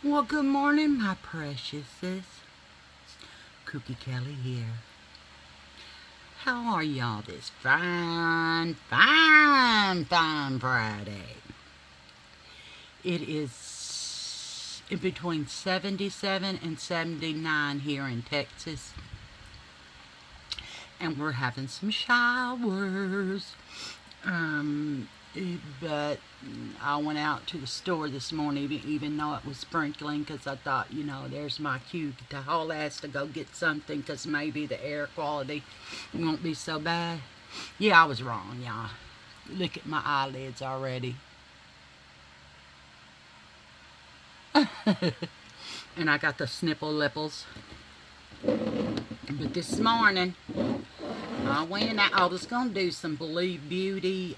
Well, good morning, my preciouses. Cookie Kelly here. How are y'all this fine Friday? It is in between 77 and 79 here in Texas, and we're having some showers. Um, but I went out to the store this morning, even though it was sprinkling, because I thought, there's my cue to haul ass to go get something, because maybe the air quality won't be so bad. Yeah, I was wrong, y'all. Look at my eyelids already. And I got the snipple lipples. But this morning, I went out. I was going to do some Believe Beauty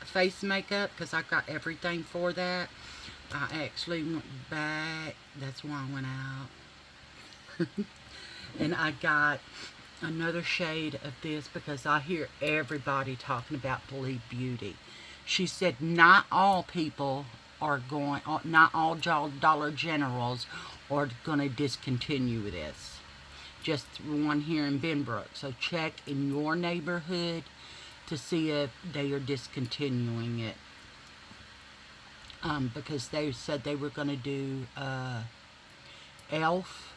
face makeup, because I got everything for that. I actually went back. That's why I went out. And I got another shade of this because I hear everybody talking about Believe Beauty. She said not all people are going, not all Dollar Generals are going to discontinue this. Just one here in Benbrook. So check in your neighborhood to see if they are discontinuing it. Because they said they were going to do Elf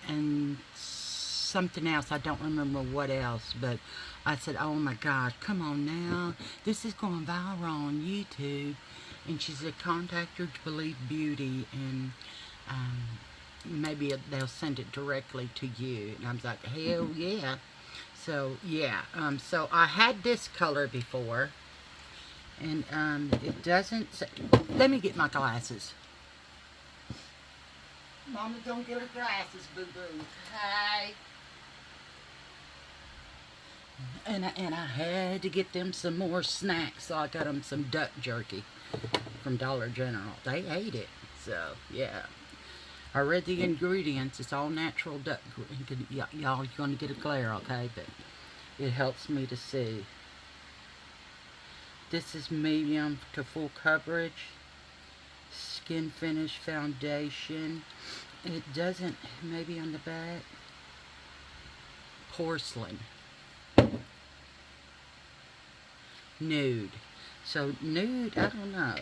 and something else. I don't remember what else, but I said, oh my gosh, come on now. This is going viral on YouTube. And she said, contact your Believe Beauty, and maybe they'll send it directly to you. And I was like, hell yeah. So, yeah. So I had this color before. And it doesn't say, let me get my glasses. Mama, don't get her glasses, boo-boo. Hi. And I had to get them some more snacks, so I got them some duck jerky from Dollar General. They ate it, so yeah. I read the ingredients. It's all natural duck. Y'all, you're going to get a glare, okay? But it helps me to see. This is medium to full coverage. Skin finish foundation. It doesn't, maybe on the back. Porcelain. Nude. So nude, I don't know.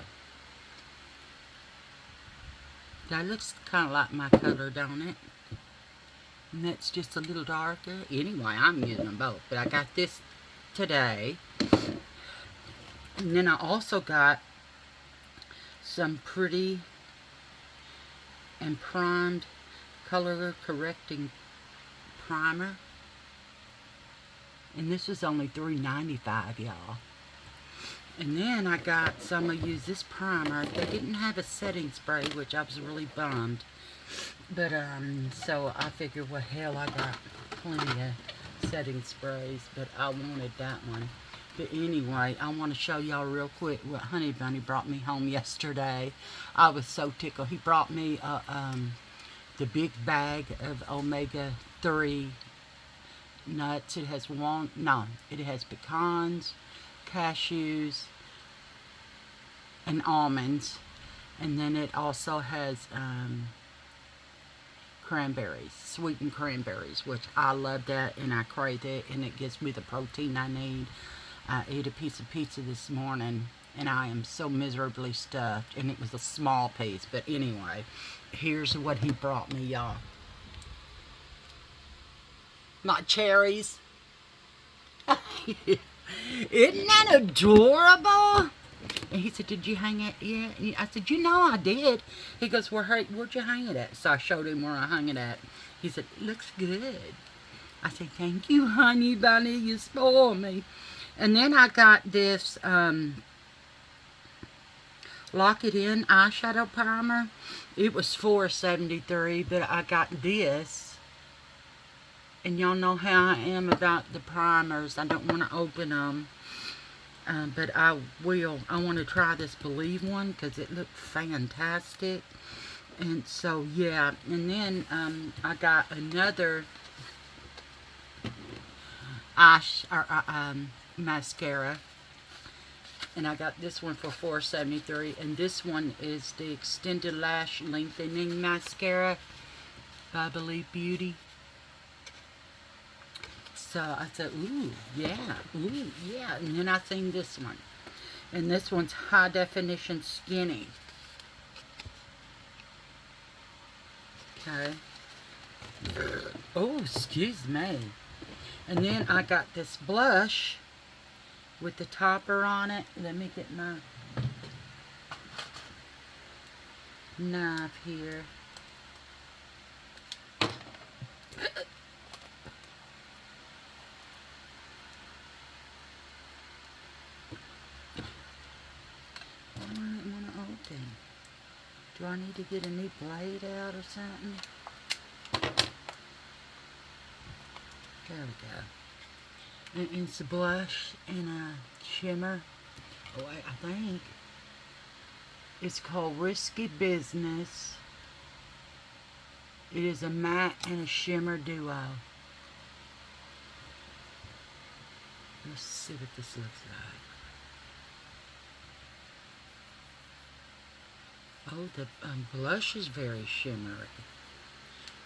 That looks kind of like my color, don't it? And that's just a little darker. Anyway, I'm using them both. But I got this today. And then I also got some pretty and primed color correcting primer. And this was only $3.95, y'all. And then I got some of use this primer. They didn't have a setting spray, which I was really bummed. But so I figured, well, hell, I got plenty of setting sprays, but I wanted that one. But anyway, I want to show y'all real quick what Honey Bunny brought me home yesterday. I was so tickled. He brought me the big bag of omega-3 nuts. It has it has pecans, cashews, and almonds. And then it also has cranberries, sweetened cranberries, which I love that, and I crave it, and it gives me the protein I need. I ate a piece of pizza this morning, and I am so miserably stuffed, and it was a small piece. But anyway, here's what he brought me, y'all. My cherries. Isn't that adorable? And he said, did you hang it yet? And I said, I did. He goes, where'd you hang it at? So I showed him where I hung it at. He said, looks good. I said, thank you, Honey Bunny. You spoil me. And then I got this Lock It In eyeshadow primer. It was $4.73, but I got this. And y'all know how I am about the primers. I don't want to open them. But I will. I want to try this Believe one because it looked fantastic. And so, yeah. And then I got another mascara. And I got this one for $4.73. And this one is the Extended Lash Lengthening Mascara by Believe Beauty. So I said, ooh, yeah. And then I seen this one. And this one's High Definition Skinny. Okay. Oh, excuse me. And then I got this blush with the topper on it. Let me get my knife here. Do I need to get a new blade out or something? There we go. And it's a blush and a shimmer. Oh, I think it's called Risky Business. It is a matte and a shimmer duo. Let's see what this looks like. Oh, the blush is very shimmery.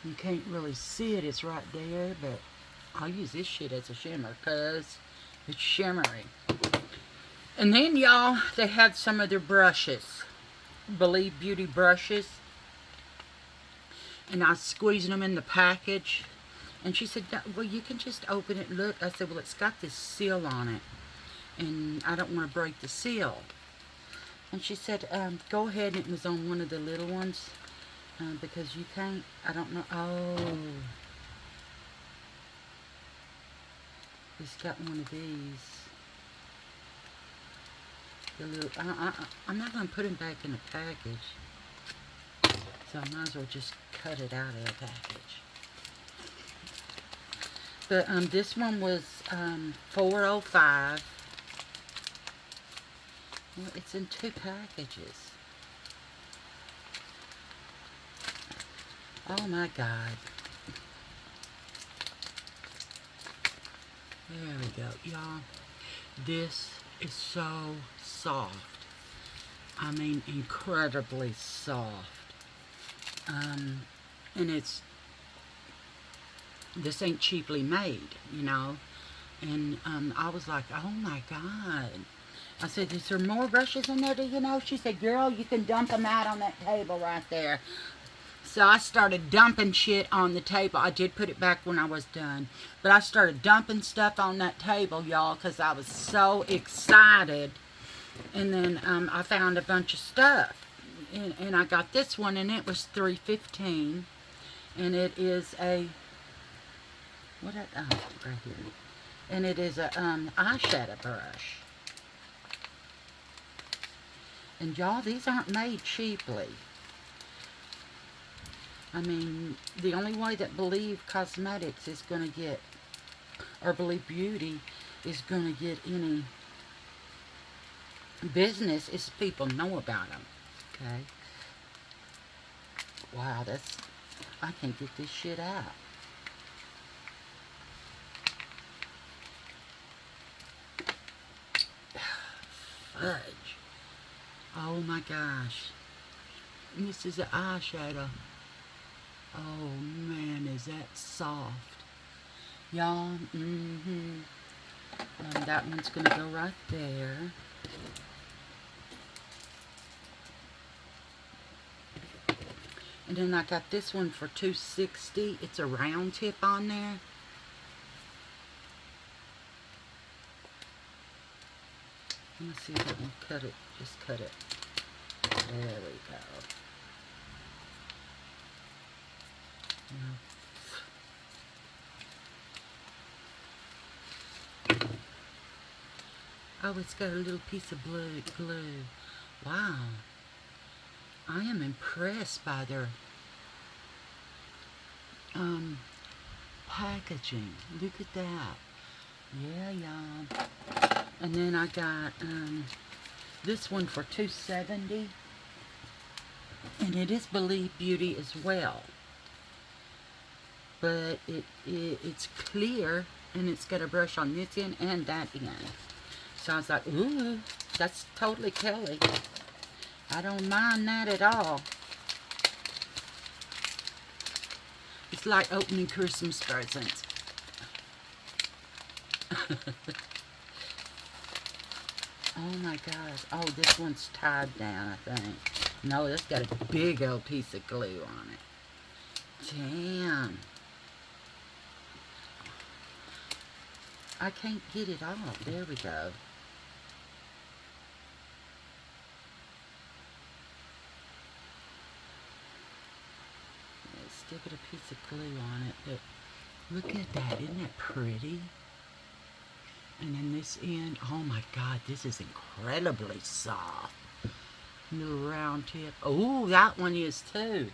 You can't really see it, it's right there, but I'll use this shit as a shimmer because it's shimmery. And then, y'all, they had some of their brushes. Believe Beauty brushes. And I was squeezing them in the package. And she said, well, you can just open it and look. I said, well, it's got this seal on it. And I don't want to break the seal. And she said, go ahead. And it was on one of the little ones. Because you can't, I don't know. Oh. It's got one of these. The little, I'm not going to put them back in the package. So I might as well just cut it out of the package. But this one was $4.05. Well, it's in 2 packages. Oh my God. There we go, y'all. This is so soft. I mean, incredibly soft. And this ain't cheaply made, you know. And I was like, oh my God. I said, is there more brushes in there, do you know? She said, girl, you can dump them out on that table right there. So I started dumping shit on the table. I did put it back when I was done. But I started dumping stuff on that table, y'all, because I was so excited. And then I found a bunch of stuff. And I got this one, and it was $3.15. And it is a... right here. And it is a eyeshadow brush. And y'all, these aren't made cheaply. I mean, the only way that Believe Cosmetics is going to get, or Believe Beauty is going to get any business is people know about them. Okay? Wow, that's, I can't get this shit out. Fudge. Oh my gosh. This is an eyeshadow. Oh man, is that soft. Y'all, that one's going to go right there. And then I got this one for $2.60. It's a round tip on there. Let me see if I can cut it. Just cut it. There we go. Oh, it's got a little piece of glue. Wow. I am impressed by their packaging. Look at that. Yeah, y'all. And then I got this one for $2.70. And it is Believe Beauty as well. But it's clear, and it's got a brush on this end and that end. So I was like, ooh, That's totally Kelly. I don't mind that at all. It's like opening Christmas presents. Oh my gosh. Oh, this one's tied down, I think. No, that's got a big old piece of glue on it. Damn. I can't get it off. There we go. Still got a piece of glue on it, but look at that. Isn't that pretty? And then this end, oh my God, this is incredibly soft. Little round tip. Oh, that one is too.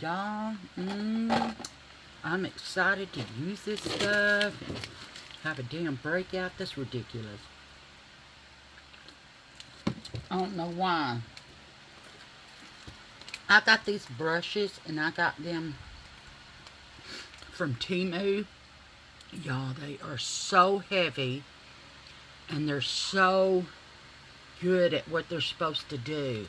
Y'all, I'm excited to use this stuff and have a damn breakout. That's ridiculous. I don't know why. I got these brushes and I got them from Temu. Y'all, they are so heavy and they're so good at what they're supposed to do.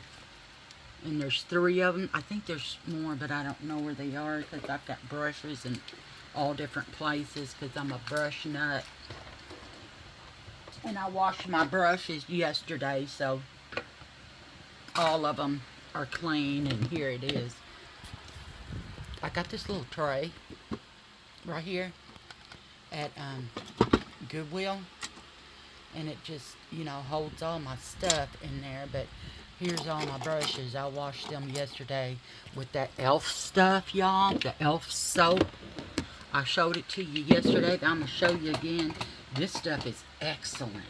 And there's 3 of them. I think there's more, but I don't know where they are because I've got brushes in all different places because I'm a brush nut. And I washed my brushes yesterday, so all of them are clean, and here it is. I got this little tray right here at Goodwill, and it just, you know, holds all my stuff in there. But here's all my brushes. I washed them yesterday with that elf stuff, y'all, the elf soap. I showed it to you yesterday, but I'm going to show you again. This stuff is excellent.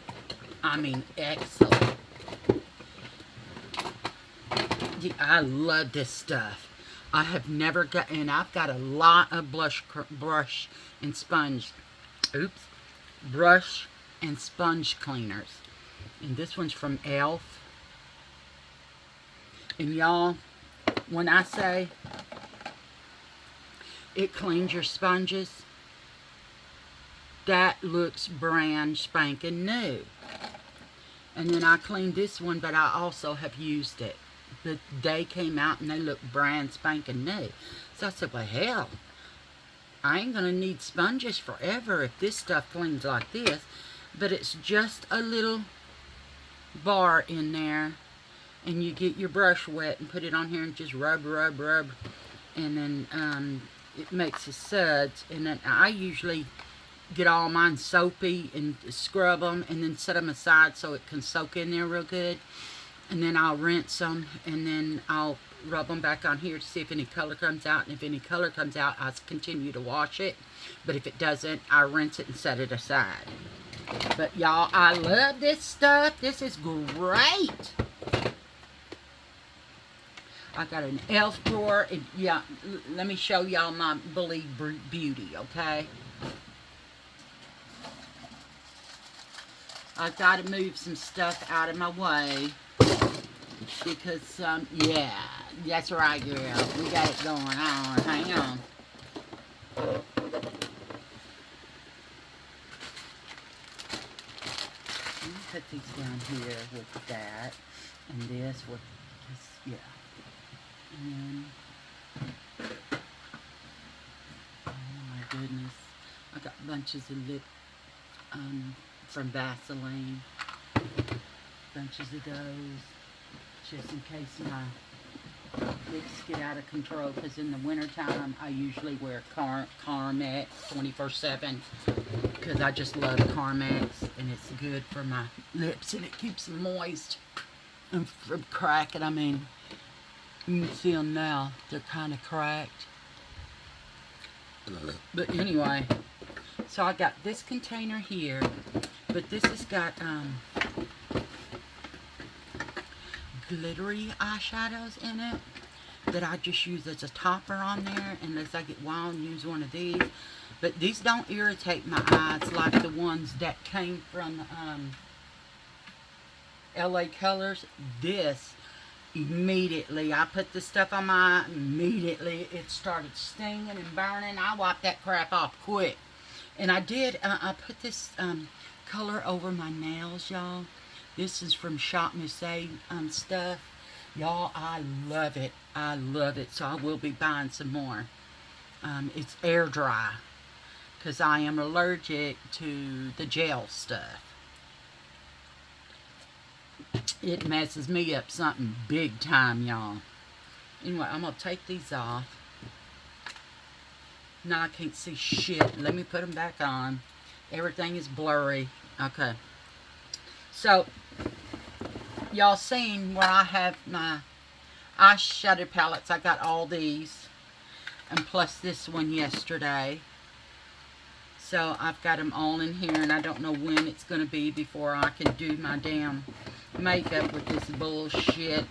I mean, excellent. Yeah, I love this stuff. I have never got, and I've got a lot of brush and sponge, brush and sponge cleaners. And this one's from Elf. And y'all, when I say it cleans your sponges, that looks brand spanking new. And then I cleaned this one, but I also have used it. But they came out and they look brand spanking new. So I said, well, hell, I ain't going to need sponges forever if this stuff cleans like this. But it's just a little bar in there. And you get your brush wet and put it on here and just rub. And then it makes a suds. And then I usually get all mine soapy and scrub them and then set them aside so it can soak in there real good. And then I'll rinse them and then I'll rub them back on here to see if any color comes out. And if any color comes out, I'll continue to wash it. But if it doesn't, I rinse it and set it aside. But y'all, I love this stuff. This is great. I got an Elf drawer. And yeah, let me show y'all my Believe Beauty, okay? I've got to move some stuff out of my way. Because, yeah, that's right, girl. We got it going on. Hang on. Let me put these down here with that. And this with, yeah. And then, oh my goodness. I got bunches of lip, from Vaseline. Bunches of those. Just in case my lips get out of control, because in the wintertime I usually wear Carmex 24/7 because I just love Carmex and it's good for my lips and it keeps them moist and from cracking. I mean, you can see them now, they're kind of cracked. But anyway, so I got this container here, but this has got glittery eyeshadows in it that I just use as a topper on there, and as I get wild, use one of these. But these don't irritate my eyes like the ones that came from LA Colors. This immediately, I put this stuff on my eye, immediately it started stinging and burning. I wiped that crap off quick. And I did, I put this color over my nails, y'all. This is from Shop Musée stuff. Y'all, I love it. I love it. So I will be buying some more. It's air dry because I am allergic to the gel stuff. It messes me up something big time, y'all. Anyway, I'm going to take these off. Now I can't see shit. Let me put them back on. Everything is blurry. Okay. So, y'all seen where I have my eyeshadow palettes. I got all these. And plus this one yesterday. So, I've got them all in here. And I don't know when it's going to be before I can do my damn makeup with this bullshit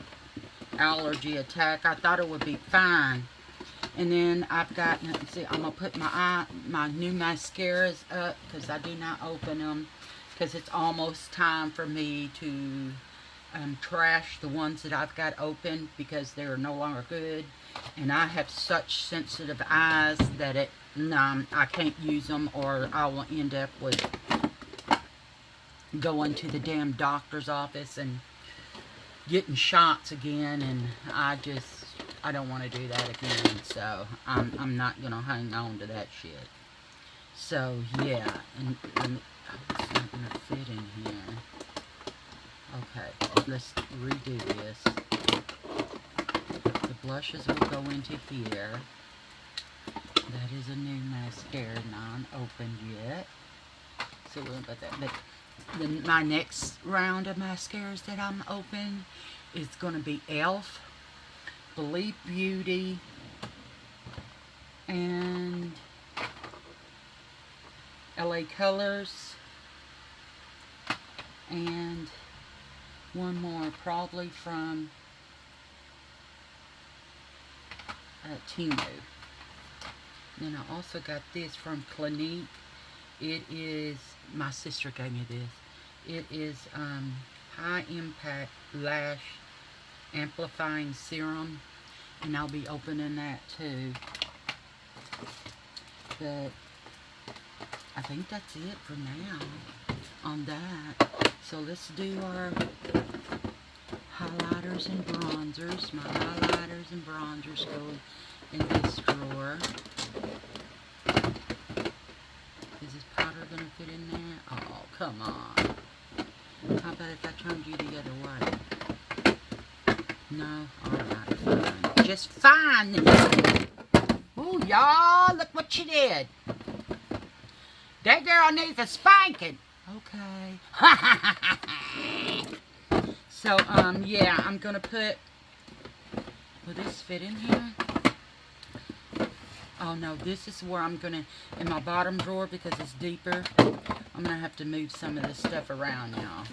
allergy attack. I thought it would be fine. And then I've got, let's see, I'm going to put my new mascaras up because I do not open them because it's almost time for me to trash the ones that I've got open because they're no longer good. And I have such sensitive eyes that I can't use them or I will end up with going to the damn doctor's office and getting shots again, and I don't want to do that again, so I'm not going to hang on to that shit. So, yeah, and it's not going to fit in here. Okay, let's redo this. The blushes will go into here. That is a new mascara, non-opened yet. So we'll put that. But then my next round of mascaras that I'm open is going to be e.l.f., Believe Beauty, and LA Colors, and one more probably from Timu. Then I also got this from Clinique. It is, my sister gave me this. It is High Impact Lash Amplifying Serum. And I'll be opening that too. But I think that's it for now on that. So let's do our highlighters and bronzers. My highlighters and bronzers go in this drawer. Is this powder going to fit in there? Oh, come on. How about if I turned you the other way? No? Alright, fine. Just fine. Ooh, y'all, look what you did. That girl needs a spanking. Okay. So, yeah, I'm going to put... Will this fit in here? Oh, no, this is where I'm going to... In my bottom drawer, because it's deeper, I'm going to have to move some of this stuff around, y'all.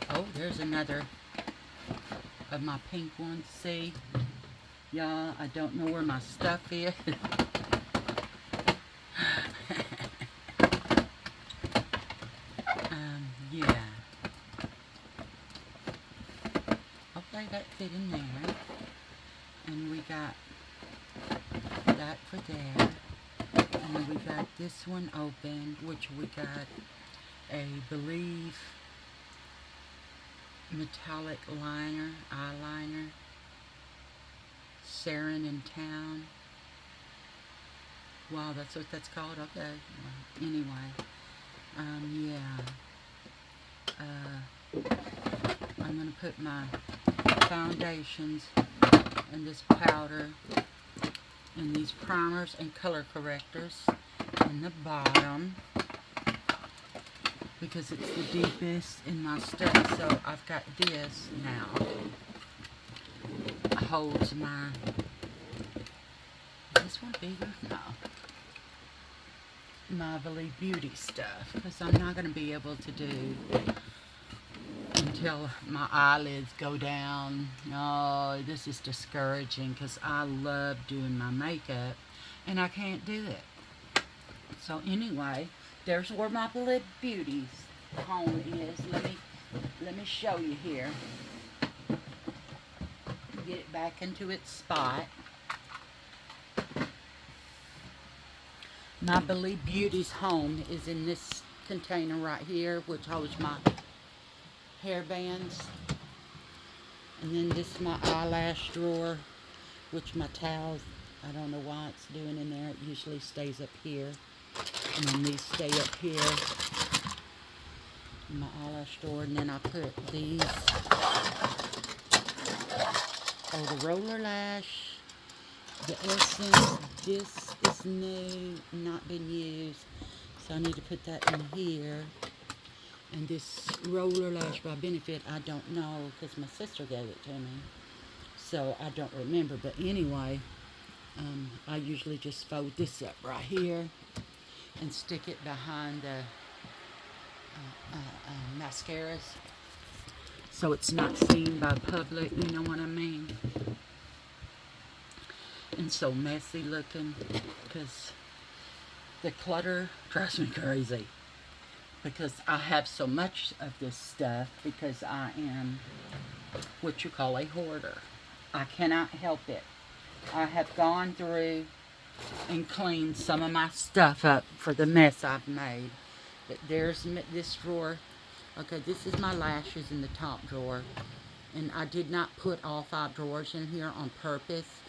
Oh, there's another of my pink ones. See? Y'all, I don't know where my stuff is. Yeah. Okay, that fit in there. And we got that for there. And then we got this one open, which we got a Believe metallic liner, eyeliner. Sarin in Town. Wow, that's what that's called? Okay. Well, anyway. Yeah. I'm going to put my foundations and this powder and these primers and color correctors in the bottom because it's the deepest in my stuff. So I've got this now. Holds my... Is this one bigger? No. My Believe Beauty stuff, because I'm not going to be able to do until my eyelids go down. Oh, this is discouraging because I love doing my makeup and I can't do it. So anyway, there's where my Believe Beauty's home is. Let me show you here. Get it back into its spot. My Believe Beauty's home is in this container right here, which holds my hair bands. And then this is my eyelash drawer, which my towels, I don't know why it's doing in there. It usually stays up here. And then these stay up here in my eyelash drawer. And then I put these, the roller lash, the essence. This is new, not been used. So I need to put that in here. And this roller lash by Benefit, I don't know because my sister gave it to me. So I don't remember. But anyway, I usually just fold this up right here and stick it behind the mascaras. So it's not seen by public, you know what I mean? And so messy looking because the clutter drives me crazy. Because I have so much of this stuff because I am what you call a hoarder. I cannot help it. I have gone through and cleaned some of my stuff up for the mess I've made. But there's this drawer. Okay, this is my lashes in the top drawer. And I did not put all 5 drawers in here on purpose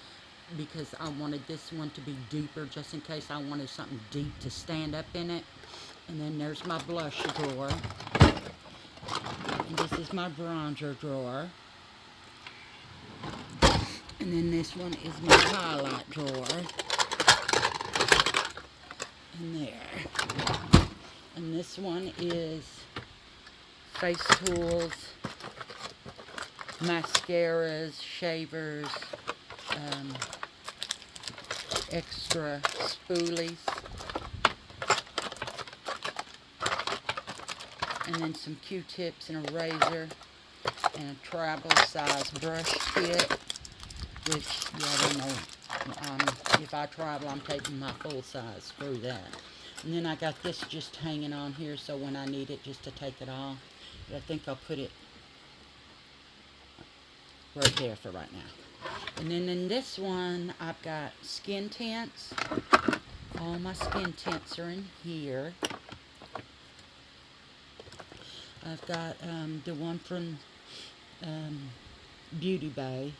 because I wanted this one to be deeper just in case I wanted something deep to stand up in it. And then there's my blush drawer. And this is my bronzer drawer. And then this one is my highlight drawer. And there. And this one is face tools, mascaras, shavers, extra spoolies. And then some Q-tips and a razor and a travel size brush kit, which, yeah, I don't know, if I travel, I'm taking my full size, screw that. And then I got this just hanging on here, so when I need it, just to take it off. But I think I'll put it right there for right now. And then in this one, I've got skin tints. All my skin tints are in here. I've got the one from Beauty Bay.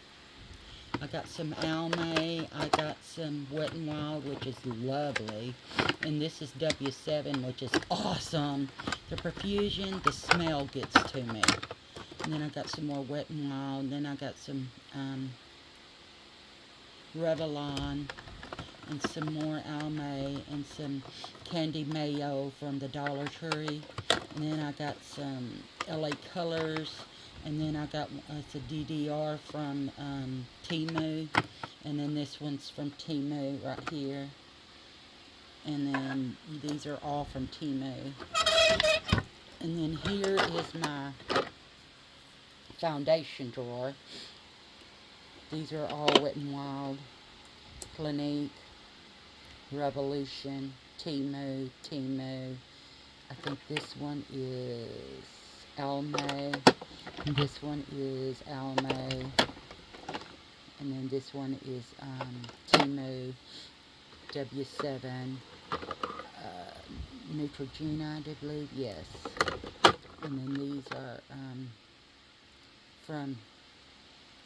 I got some Almay. I got some Wet n Wild, which is lovely. And this is W7, which is awesome. The perfusion, the smell gets to me. And then I got some more Wet n Wild. Then I got some Revlon. And some more Almay. And some Candy Mayo from the Dollar Tree. And then I got some LA Colors. And then I got, it's a DDR from Temu. And then this one's from Temu right here. And then these are all from Temu. And then here is my foundation drawer. These are all Wet n Wild, Clinique, Revolution, Temu. I think this one is Almay. This one is Almay. And then this one is Temu W7 Neutrogena, I believe, yes. And then these are from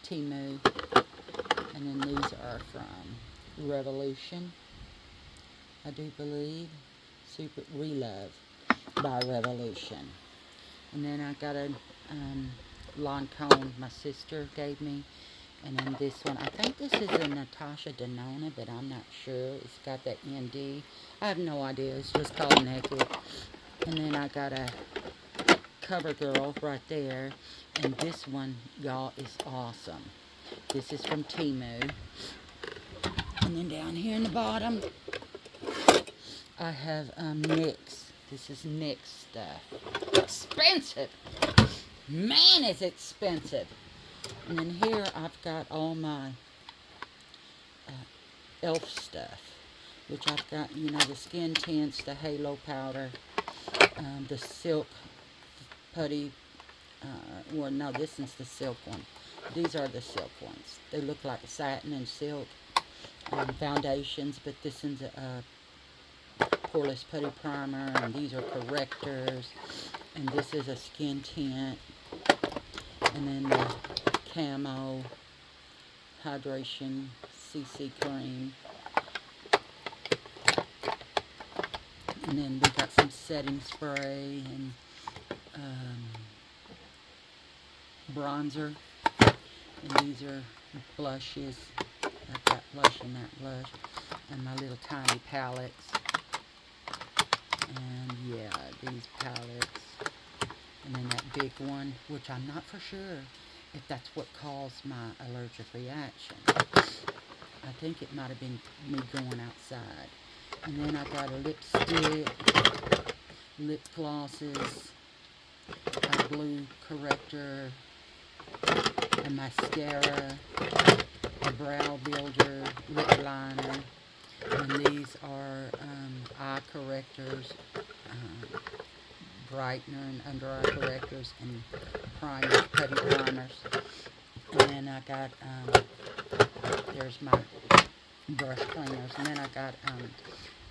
Temu. And then these are from Revolution, I do believe. Super Relove by Revolution. And then I got a Lancome my sister gave me. And then this one, I think this is a Natasha Denona, but I'm not sure. It's got that ND. I have no idea. It's just called Naked. And then I got a CoverGirl right there. And this one, y'all, is awesome. This is from Temu. And then down here in the bottom, I have NYX. This is NYX stuff. Expensive. Man, it's expensive. And then here I've got all my e.l.f. stuff. Which I've got, you know, the skin tints, the halo powder, the silk putty. Well, no, this is the silk one. These are the silk ones. They look like satin and silk foundations, but this is a poreless putty primer, and these are correctors, and this is a skin tint, And then the Camo Hydration CC Cream. And then we got some setting spray and bronzer. And these are blushes. I've got blush and that blush. And my little tiny palettes. And yeah, these palettes. And then that big one, which I'm not for sure if that's what caused my allergic reaction. I think it might have been me going outside. And then I got a lipstick, lip glosses, a blue corrector, a mascara, a brow builder, lip liner, and these are eye correctors, brightener and under eye correctors, and primers, putty primers. And then I got, there's my brush cleaners, and then I got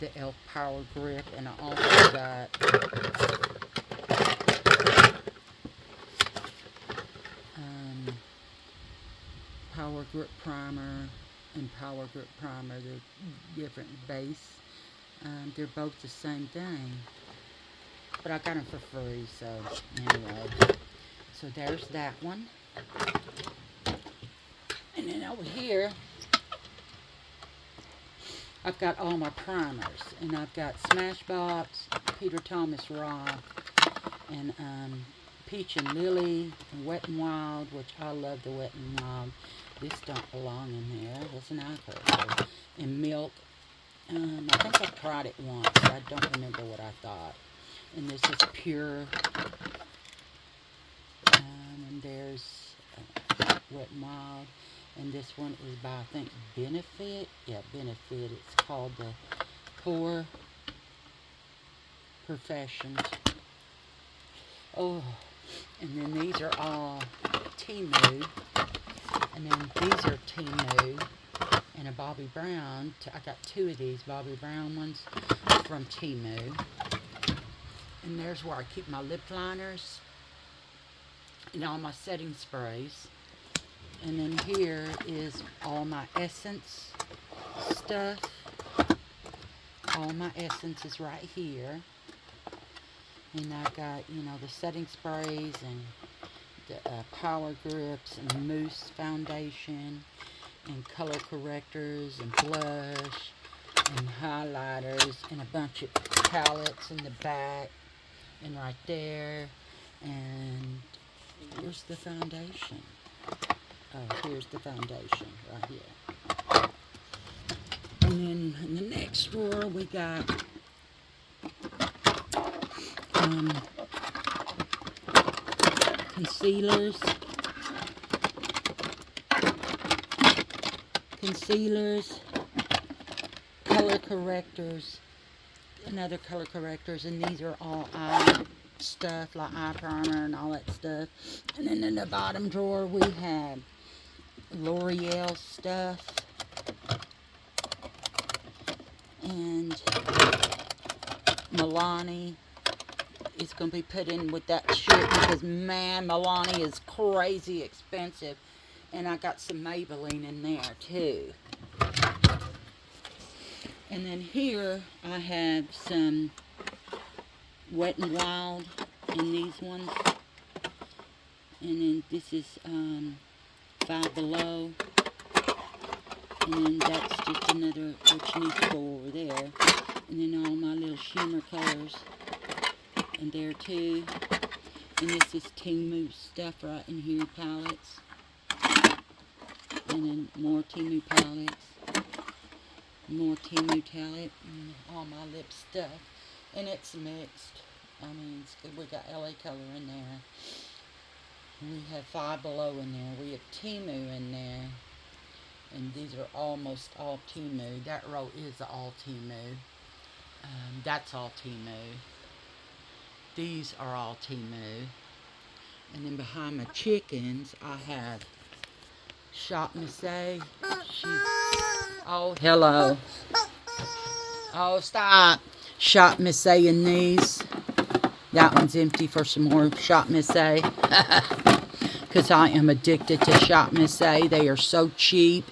the e.l.f. Power Grip, and I also got Power Grip Primer and Power Grip Primer. They're different base. They're both the same thing, but I got them for free, so anyway. So there's that one. And then over here, I've got all my primers, and I've got Smashbox, Peter Thomas Roth, and Peach and Lily, and Wet n Wild, which I love the Wet n Wild. This don't belong in there. That's an eye corrector. And Milk. I think I tried it once, but I don't remember what I thought. And this is Pure. And there's Wet n Wild. And this one is by, I think, Benefit. Yeah, Benefit. It's called the Pore Professions. Oh, and then these are all Temu. And then these are Temu. And a Bobbi Brown. I got two of these Bobbi Brown ones from Temu. And there's where I keep my lip liners and all my setting sprays. And then here is all my essence stuff. All my essence is right here. And I've got, you know, the setting sprays and the power grips and mousse foundation and color correctors and blush and highlighters and a bunch of palettes in the back and right there. And where's the foundation? Oh, here's the foundation right here. And then in the next drawer we got concealers, color correctors, and other color correctors, and these are all eye stuff, like eye primer and all that stuff. And then in the bottom drawer we have L'Oreal stuff and Milani is going to be put in with that shit because, man, Milani is crazy expensive. And I got some Maybelline in there too. And then here I have some Wet n Wild in these ones. And then this is Five Below. And that's just another, which needs to go over there. And then all my little shimmer colors in there too. And this is Temu stuff right in here, palettes. And then more Temu palettes. More Temu palette. And all my lip stuff. And it's mixed. I mean, it's good. We got LA color in there. We have Five Below in there. We have Temu in there. And these are almost all Temu. That row is all Temu. That's all Temu. These are all Temu. And then behind my chickens, I have Shop Miss A. Oh, hello. Oh, stop. Shop Miss A in these. That one's empty for some more Shop Miss A. because I am addicted to Shop Miss A. They are so cheap.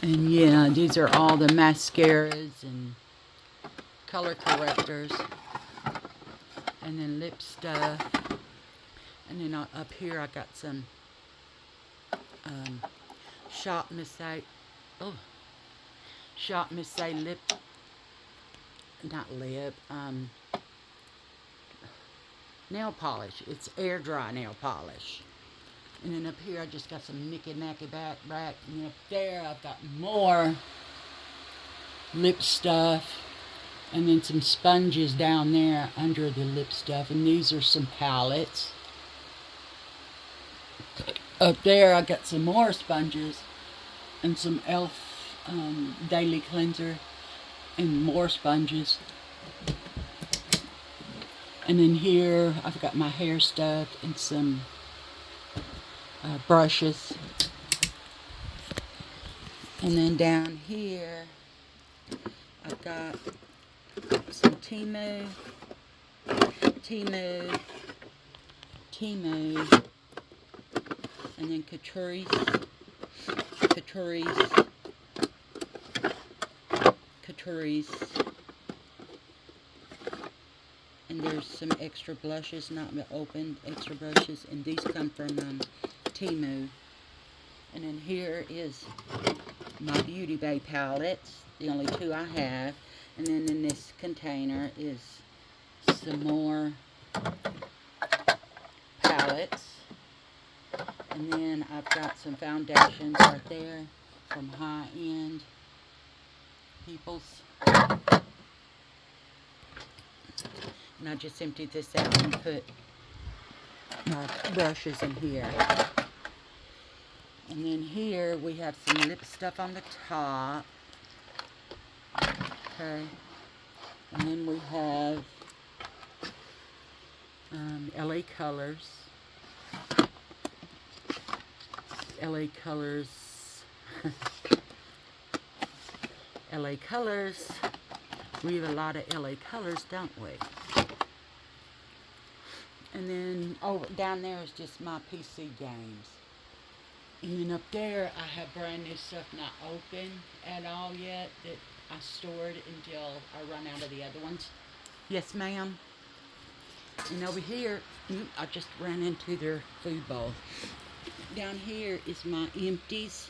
And yeah, these are all the mascaras and color correctors. And then lip stuff. And then up here I got some Shop Miss A. Oh, Shop Miss A lip. Not lip. Nail polish. It's air dry nail polish. And then up here I just got some knicky knacky back. And up there I've got more lip stuff. And then some sponges down there under the lip stuff. And these are some palettes. Up there I got some more sponges. And some e.l.f. Daily Cleanser. And more sponges. And then here I've got my hair stuff and some brushes. And then down here I've got some Temu, and then Catrice, and there's some extra blushes, not opened, extra brushes, and these come from Temu. And then here is my Beauty Bay palettes, the only two I have. And then in this container is some more palettes. And then I've got some foundations right there from High End Peoples. And I just emptied this out and put my brushes in here. And then here we have some lip stuff on the top. Okay. And then we have LA Colors. LA Colors. LA Colors. We have a lot of LA Colors, don't we? And then over down there is just my PC games. And then up there I have brand new stuff not open at all yet that I stored until I run out of the other ones. Yes, ma'am. And over here, I just ran into their food bowl. Down here is my empties.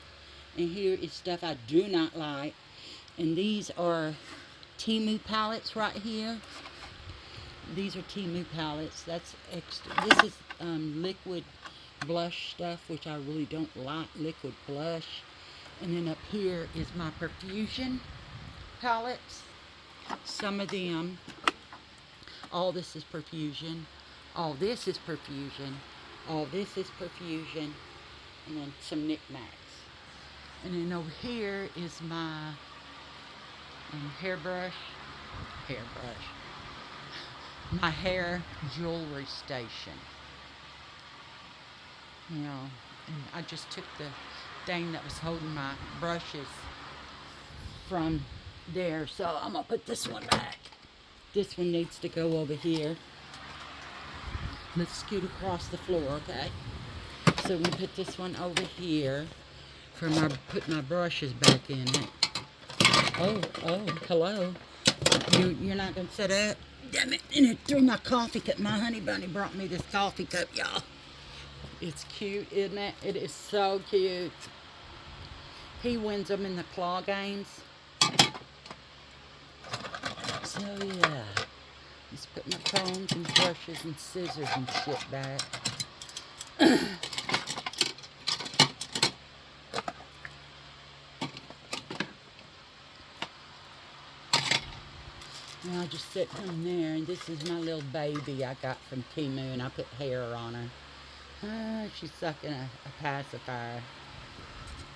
And here is stuff I do not like. And these are Temu palettes right here. These are Temu palettes. That's extra. This is liquid blush stuff, which I really don't like, liquid blush. And then up here is my Perfusion palettes. Some of them. All this is Perfusion. All this is Perfusion. All this is Perfusion. And then some knickknacks. And then over here is my hairbrush. My hair jewelry station. You know, and I just took the thing that was holding my brushes from there, so I'm gonna put this one back. This one needs to go over here. Let's scoot across the floor, okay? So we put this one over here for my put my brushes back in it. Oh, hello. You're not gonna set up? Damn it! And it threw my coffee cup. My honey bunny brought me this coffee cup, y'all. It's cute, isn't it? It is so cute. He wins them in the claw games. So yeah, just put my combs and brushes and scissors and shit back. And I just sit down there, and this is my little baby I got from Temu, and I put hair on her. She's sucking a pacifier.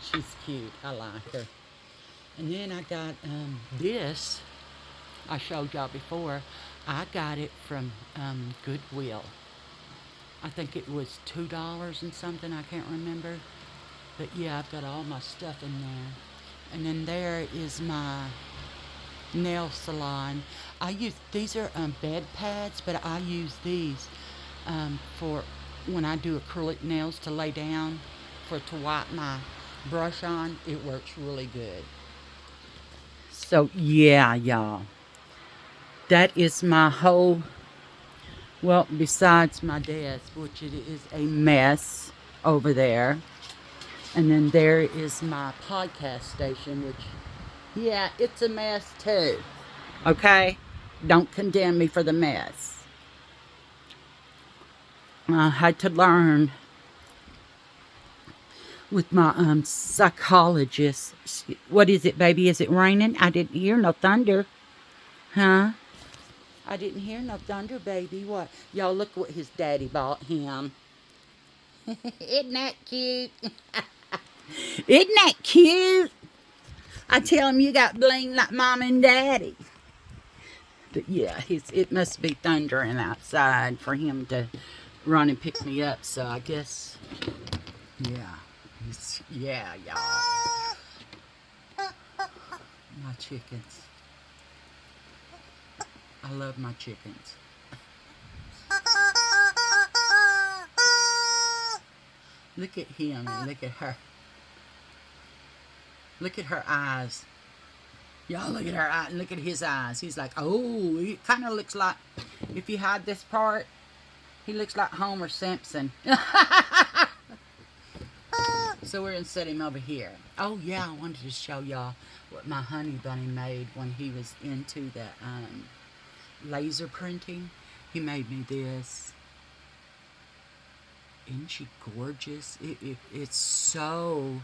She's cute. I like her. And then I got this. I showed y'all before. I got it from Goodwill. I think it was $2 and something. I can't remember. But yeah, I've got all my stuff in there. And then there is my nail salon. These are bed pads, but I use these for when I do acrylic nails to lay down to wipe my brush on, it works really good. So yeah, y'all. That is my whole, well, besides my desk, which it is a mess over there. And then there is my podcast station, which, yeah, it's a mess too. Okay? Don't condemn me for the mess. I had to learn with my psychologist. What is it, baby? Is it raining? I didn't hear no thunder. Huh? I didn't hear no thunder, baby. What? Y'all, look what his daddy bought him. Isn't that cute? Isn't that cute? I tell him you got bling like mom and daddy. But yeah, it must be thundering outside for him to run and pick me up. So I guess, yeah. Yeah, y'all. My chickens. I love my chickens. Look at him and look at her. Look at her eyes. Y'all look at her eye. Look at his eyes. He's like, oh, he kind of looks like, if you hide this part, he looks like Homer Simpson. So we're going to set him over here. Oh, yeah, I wanted to show y'all what my honey bunny made when he was into the laser printing. He made me this. Isn't she gorgeous? It's so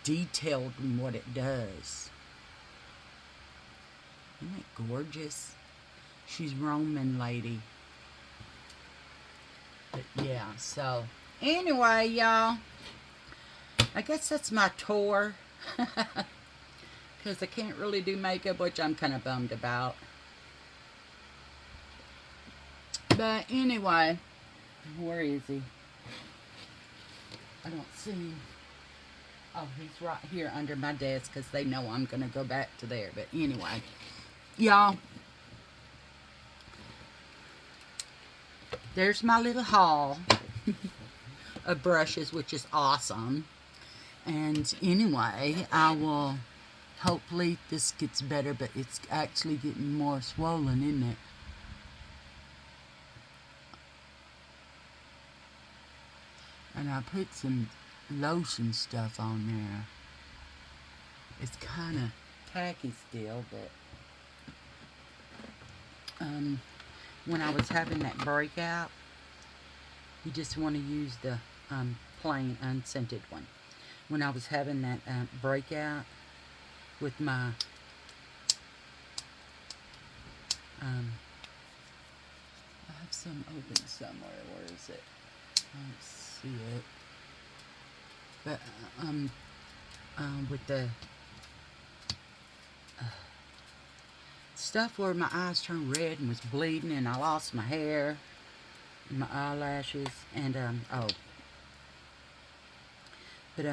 detailed in what it does. Isn't it gorgeous? She's Roman lady. But yeah, so anyway, y'all, I guess that's my tour. Because I can't really do makeup, which I'm kind of bummed about. But anyway, where is he? I don't see him. Oh, he's right here under my desk because they know I'm going to go back to there. But anyway, y'all, there's my little haul of brushes, which is awesome. And anyway, I will, hopefully this gets better, but it's actually getting more swollen, isn't it? And I put some lotion stuff on there. It's kind of tacky still, but when I was having that breakout, you just want to use the plain unscented one. When I was having that breakout with my I have some open somewhere. Where is it? I don't see it. But with the stuff where my eyes turned red and was bleeding, and I lost my hair, and my eyelashes, and but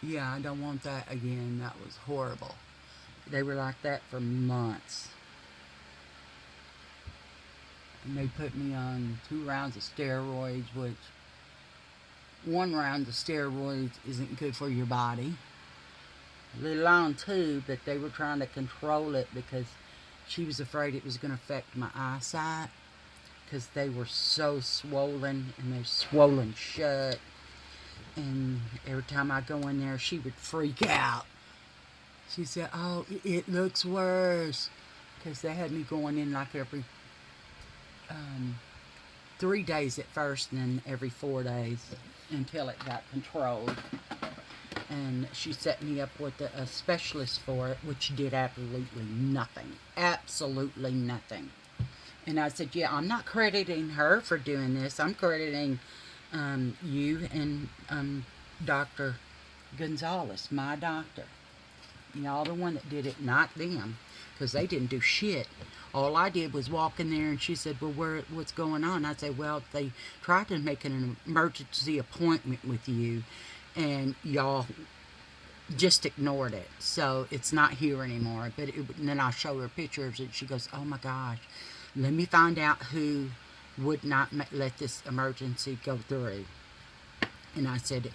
yeah, I don't want that again. That was horrible. They were like that for months. And they put me on 2 rounds of steroids, which 1 round of steroids isn't good for your body. Let alone 2, but they were trying to control it because she was afraid it was going to affect my eyesight because they were so swollen, and they're swollen shut. And every time I go in there, she would freak out. She said, oh, it looks worse. Because they had me going in like every 3 days at first, and then every 4 days until it got controlled. And she set me up with a specialist for it, which did absolutely nothing. Absolutely nothing. And I said, yeah, I'm not crediting her for doing this. I'm crediting you and Dr. Gonzalez, my doctor. Y'all the one that did it, not them. Because they didn't do shit. All I did was walk in there, and she said, well, what's going on? I said, well, they tried to make an emergency appointment with you, and y'all just ignored it. So it's not here anymore. But and then I show her pictures, and she goes, "Oh my gosh, let me find out who would not let this emergency go through." And I said,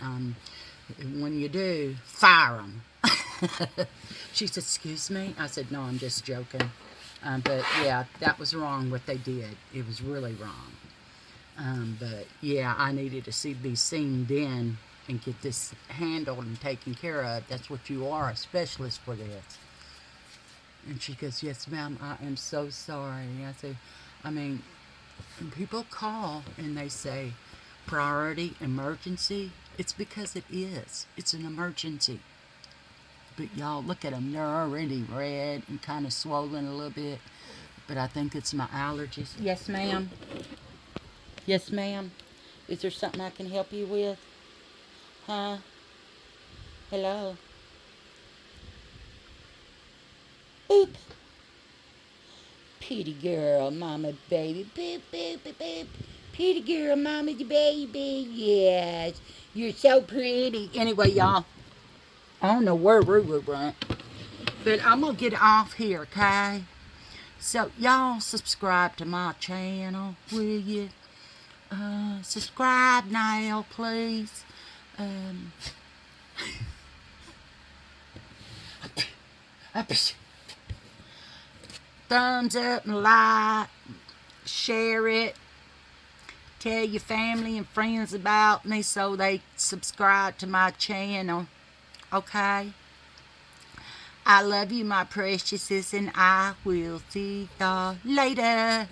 when you do, fire them. She said, "Excuse me?" I said, "No, I'm just joking." But yeah, that was wrong what they did. It was really wrong. But yeah, I needed to be seen then and get this handled and taken care of. That's what you are, a specialist for this. And she goes, "Yes, ma'am, I am so sorry." And I said, I mean, when people call and they say priority emergency, it's because it is. It's an emergency. But y'all, look at them. They're already red and kind of swollen a little bit. But I think it's my allergies. Yes, ma'am. Yes, ma'am. Is there something I can help you with? Huh? Hello? Boop. Pretty girl, mama, baby. Boop, boop, boop, boop. Pretty girl, mama, baby. Yes. You're so pretty. Anyway, y'all, I don't know where Ruru went. But I'm going to get off here, okay? So, y'all subscribe to my channel, will you? Subscribe now, please. Thumbs up and like. Share it. Tell your family and friends about me so they subscribe to my channel. Okay? I love you, my preciouses, and I will see y'all later.